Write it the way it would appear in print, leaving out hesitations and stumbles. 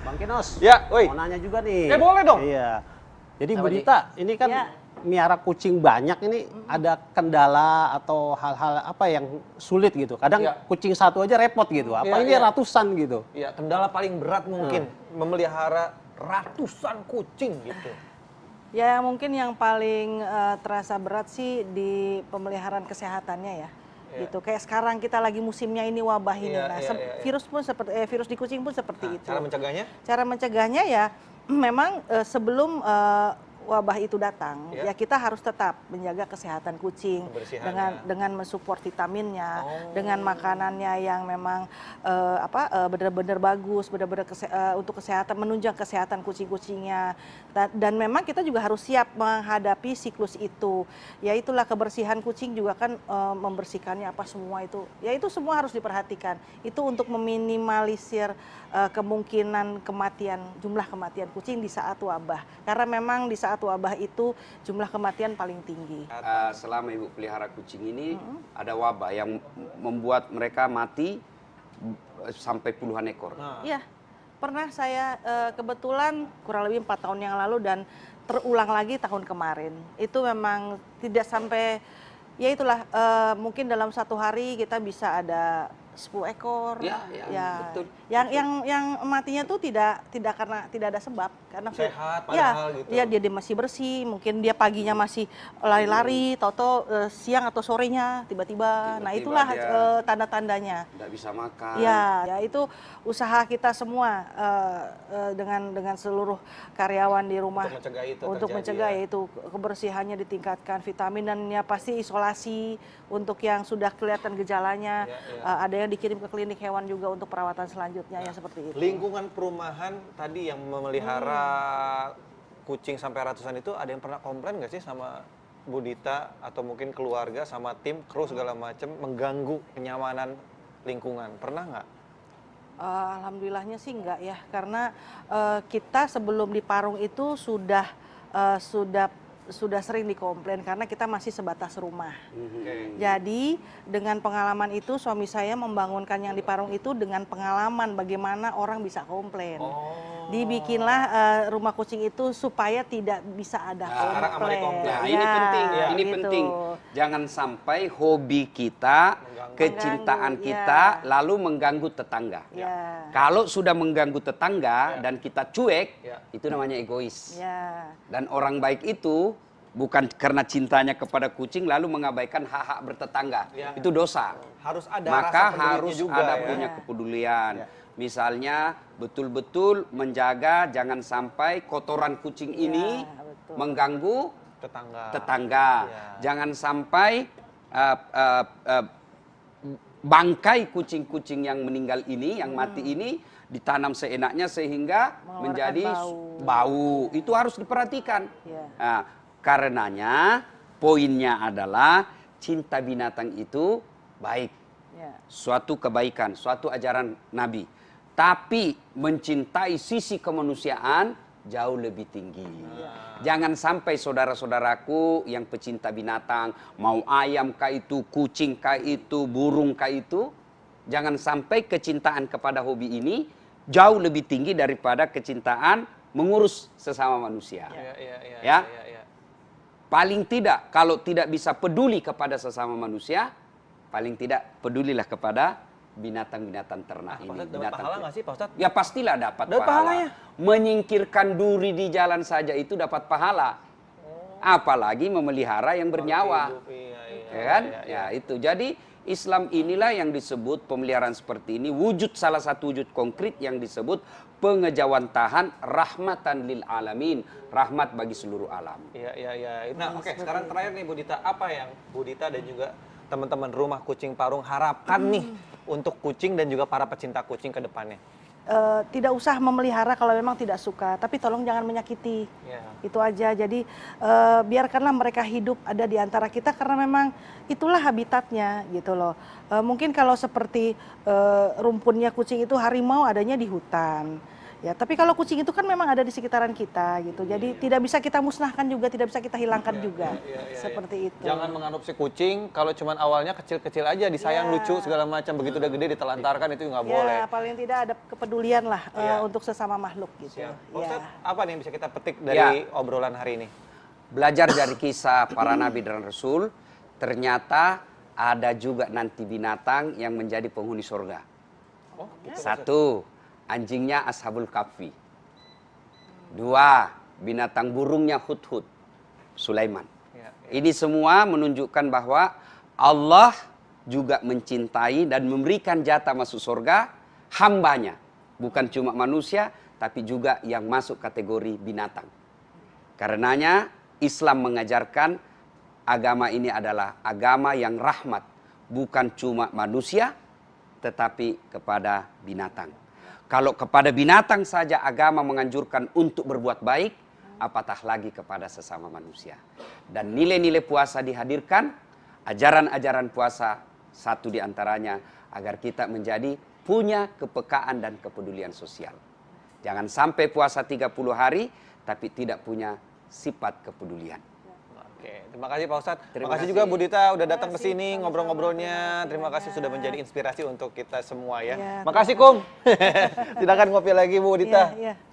Bang Kinos, Ya, woi. mau nanya juga nih. Boleh dong. Iya. Jadi Apa, Bu Dita, ini kan Ya. miara kucing banyak ini ada kendala atau hal-hal apa yang sulit gitu. Kadang Ya. kucing satu aja repot gitu. Apa Ya, ini ya. ratusan gitu. Ya, kendala paling berat mungkin memelihara ratusan kucing gitu. Ya mungkin yang paling terasa berat sih di pemeliharaan kesehatannya ya. Iya. Gitu. Kayak sekarang kita lagi musimnya ini wabah ini. Iya, Nah, iya, iya. virus pun seperti virus di kucing pun seperti Nah, itu. cara mencegahnya? Cara mencegahnya ya memang sebelum wabah itu datang, Ya. ya kita harus tetap menjaga kesehatan kucing Kebersihannya. dengan mensupport vitaminnya, Oh. dengan makanannya yang memang benar-benar bagus, benar-benar untuk kesehatan, menunjang kesehatan kucing-kucingnya. Dan memang kita juga harus siap menghadapi siklus itu. Ya itulah kebersihan kucing juga kan membersihkannya apa semua itu. Ya itu semua harus diperhatikan. Itu untuk meminimalisir kemungkinan jumlah kematian kucing di saat wabah. Karena memang di saat wabah itu jumlah kematian paling tinggi. Selama ibu pelihara kucing ini ada wabah yang membuat mereka mati sampai puluhan ekor. Iya, pernah saya kebetulan kurang lebih 4 tahun yang lalu dan terulang lagi tahun kemarin. Itu memang tidak sampai, ya itulah mungkin dalam 1 hari kita bisa ada 10 ekor. Ya, betul. Yang matinya tuh tidak karena tidak ada sebab, karena Sehat ya, padahal gitu. ya dia masih bersih, mungkin dia paginya masih lari-lari, tahu-tahu siang atau sorenya tiba-tiba. Nah, itulah dia tanda-tandanya. Tidak bisa makan. Ya itu usaha kita semua dengan seluruh karyawan di rumah Untuk mencegah itu untuk terjadi, mencegah ya. yaitu kebersihannya ditingkatkan, vitamin dan ya pasti isolasi untuk yang sudah kelihatan gejalanya. Ada yang dikirim ke klinik hewan juga untuk perawatan selanjutnya yang seperti itu. Lingkungan perumahan tadi yang memelihara kucing sampai ratusan itu, ada yang pernah komplain nggak sih sama Bu Dita atau mungkin keluarga sama tim kru segala macam mengganggu kenyamanan lingkungan? Pernah nggak? Alhamdulillahnya sih enggak ya, karena kita sebelum di Parung itu sudah sering dikomplain karena kita masih sebatas rumah. Jadi dengan pengalaman itu suami saya membangunkan yang di Parung itu dengan pengalaman bagaimana orang bisa komplain. Dibikinlah rumah kucing itu supaya tidak bisa ada sekarang aman komplain. dikomplain. Nah, ini penting, ini gitu. penting. Jangan sampai hobi kita, kecintaan Mengganggu, kita ya. lalu mengganggu tetangga. Ya. Kalau sudah mengganggu tetangga dan kita cuek, Ya. itu namanya egois. Ya. Dan orang baik itu bukan karena cintanya kepada kucing lalu mengabaikan hak-hak bertetangga. Ya. Itu dosa. Harus ada Maka rasa pedulinya harus juga, ada ya. punya kepedulian. Ya. Misalnya betul-betul menjaga jangan sampai kotoran kucing ini betul. mengganggu tetangga. tetangga. Ya. Jangan sampai bangkai kucing-kucing yang meninggal ini, yang mati ini ditanam seenaknya sehingga Mengeluarkan menjadi bau. bau. Itu harus diperhatikan. Ya. Nah, karenanya poinnya adalah cinta binatang itu baik. Ya. Suatu kebaikan, suatu ajaran Nabi. Tapi mencintai sisi kemanusiaan jauh lebih tinggi. Jangan sampai saudara-saudaraku yang pecinta binatang, mau ayam kah itu, kucing kah itu, burung kah itu, jangan sampai kecintaan kepada hobi ini jauh lebih tinggi daripada kecintaan mengurus sesama manusia. Ya. Paling tidak, kalau tidak bisa peduli kepada sesama manusia, paling tidak pedulilah kepada binatang-binatang ternak ini. Dapat Binatang pahala nggak sih Pak Ustadz? Ya pastilah dapat Dapat pahala. pahalanya? Menyingkirkan duri di jalan saja itu dapat pahala. Apalagi memelihara yang bernyawa. Ya kan? Ya itu. Jadi Islam inilah yang disebut pemeliharaan seperti ini wujud, salah satu wujud konkret yang disebut pengejawantahan rahmatan lil alamin, rahmat bagi seluruh alam. Iya. Nah, oke, sekarang terakhir nih Bu Dita, apa yang Bu Dita dan juga teman-teman rumah kucing Parung harapkan nih untuk kucing dan juga para pecinta kucing ke depannya? Tidak usah memelihara kalau memang tidak suka, tapi tolong jangan menyakiti. Ya. Itu aja. Jadi biarkanlah mereka hidup ada di antara kita karena memang itulah habitatnya gitu loh. Mungkin kalau seperti rumpunnya kucing itu harimau adanya di hutan. Ya, tapi kalau kucing itu kan memang ada di sekitaran kita gitu. Jadi tidak bisa kita musnahkan juga, tidak bisa kita hilangkan juga. Seperti itu. Jangan mengadopsi kucing kalau cuman awalnya kecil-kecil aja, disayang, lucu segala macam, begitu udah gede ditelantarkan itu nggak boleh. Ya, paling tidak ada kepedulian lah untuk sesama makhluk gitu. Pak Ya. Ustadz, apa nih yang bisa kita petik dari obrolan hari ini? Belajar dari kisah para nabi dan rasul, ternyata ada juga nanti binatang yang menjadi penghuni surga. Oh, gitu. Satu, anjingnya Ashabul Kahfi. Dua, binatang burungnya Hudhud, Sulaiman. Ya, Ini semua menunjukkan bahwa Allah juga mencintai dan memberikan jatah masuk surga hambanya. Bukan cuma manusia, tapi juga yang masuk kategori binatang. Karenanya Islam mengajarkan agama ini adalah agama yang rahmat. Bukan cuma manusia, tetapi kepada binatang. Kalau kepada binatang saja agama menganjurkan untuk berbuat baik, apatah lagi kepada sesama manusia. Dan nilai-nilai puasa dihadirkan, ajaran-ajaran puasa satu di antaranya agar kita menjadi punya kepekaan dan kepedulian sosial. Jangan sampai puasa 30 hari tapi tidak punya sifat kepedulian. Oke, terima kasih Pak Ustadz. Terima Terima kasih kasih. juga Bu Dita udah datang ke kasih, sini sama-sama. ngobrol-ngobrolnya. Terima kasih Ya. sudah menjadi inspirasi untuk kita semua ya. Ya, Makasih Kung. Silakan ngopi lagi Bu Dita. Iya, iya.